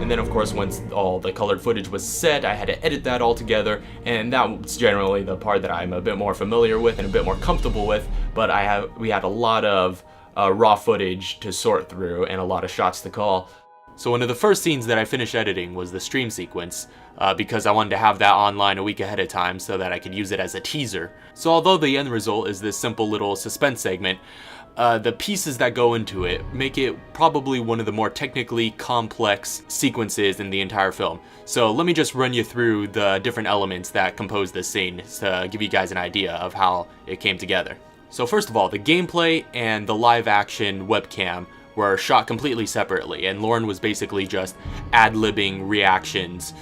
And then of course once all the colored footage was set, I had to edit that all together, and that's generally the part that I'm a bit more familiar with and a bit more comfortable with, but we had a lot of raw footage to sort through and a lot of shots to call. So one of the first scenes that I finished editing was the stream sequence, because I wanted to have that online a week ahead of time so that I could use it as a teaser. So although the end result is this simple little suspense segment, the pieces that go into it make it probably one of the more technically complex sequences in the entire film. So let me just run you through the different elements that compose this scene to give you guys an idea of how it came together. So first of all, the gameplay and the live action webcam were shot completely separately, and Lauren was basically just ad-libbing reactions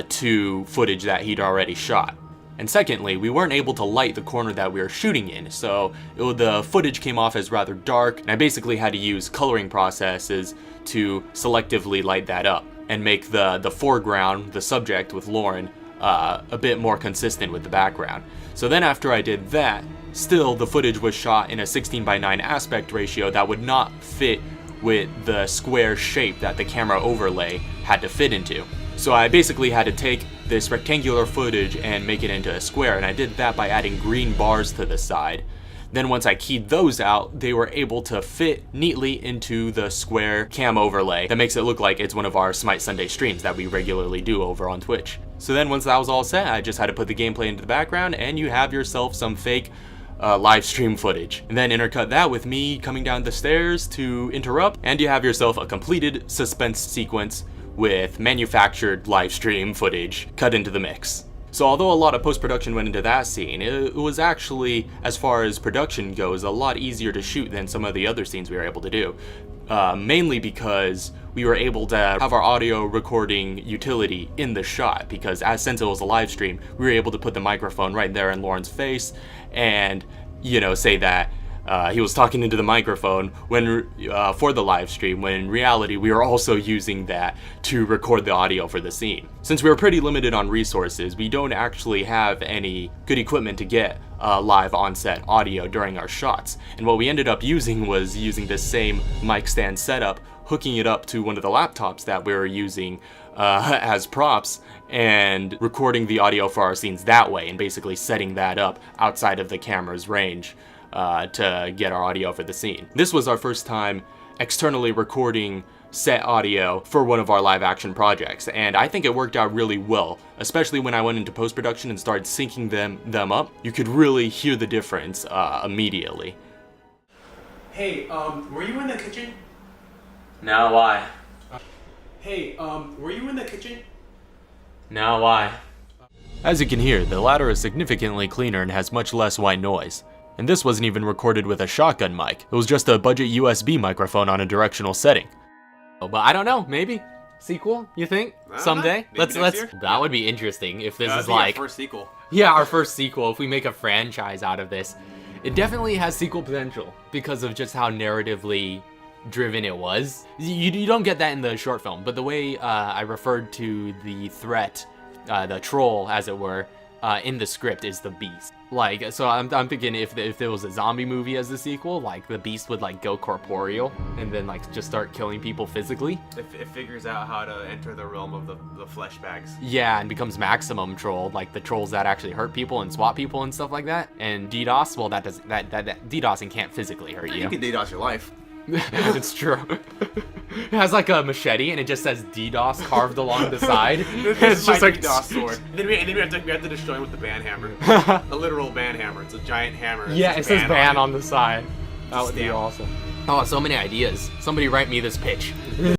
to footage that he'd already shot. And secondly, we weren't able to light the corner that we were shooting in, so the footage came off as rather dark, and I basically had to use coloring processes to selectively light that up and make the foreground, the subject with Lauren, a bit more consistent with the background. So then after I did that, still the footage was shot in a 16:9 aspect ratio that would not fit with the square shape that the camera overlay had to fit into. So I basically had to take this rectangular footage and make it into a square, and I did that by adding green bars to the side. Then once I keyed those out, they were able to fit neatly into the square cam overlay that makes it look like it's one of our Smite Sunday streams that we regularly do over on Twitch. So then once that was all set, I just had to put the gameplay into the background, and you have yourself some fake live stream footage. And then intercut that with me coming down the stairs to interrupt, and you have yourself a completed suspense sequence with manufactured live stream footage cut into the mix. So although a lot of post-production went into that scene, it was actually, as far as production goes, a lot easier to shoot than some of the other scenes we were able to do. Mainly because we were able to have our audio recording utility in the shot, because since it was a live stream, we were able to put the microphone right there in Lauren's face and, say that he was talking into the microphone for the live stream, when in reality we were also using that to record the audio for the scene. Since we were pretty limited on resources, we don't actually have any good equipment to get live on-set audio during our shots, and what we ended up using was using this same mic stand setup, hooking it up to one of the laptops that we were using as props, and recording the audio for our scenes that way, and basically setting that up outside of the camera's range to get our audio for the scene. This was our first time externally recording set audio for one of our live action projects, and I think it worked out really well, especially when I went into post-production and started syncing them up. You could really hear the difference immediately. Hey, were you in the kitchen? Now why? Hey, were you in the kitchen? Now why? As you can hear, the latter is significantly cleaner and has much less white noise. And this wasn't even recorded with a shotgun mic. It was just a budget USB microphone on a directional setting. Oh, but I don't know, maybe sequel, you think? Someday? Let's that would be interesting if this is like our first sequel. Yeah, our first sequel, if we make a franchise out of this. It definitely has sequel potential because of just how narratively driven it was. You don't get that in the short film, but the way I referred to the threat, the troll as it were, in the script is the beast. Like, so I'm thinking if there was a zombie movie as the sequel, like the beast would like go corporeal and then like just start killing people physically. It figures out how to enter the realm of the flesh bags. Yeah, and becomes maximum troll, like the trolls that actually hurt people and swat people and stuff like that. And DDoS, well, that DDoSing can't physically hurt you. You can DDoS your life. It's true. It has like a machete and it just says DDoS carved along the side. It's just like DDoS sword. Then we have to destroy him with the ban hammer. A literal ban hammer. It's a giant hammer. Yeah, it says ban on the side. That would be awesome. Oh, so many ideas. Somebody write me this pitch.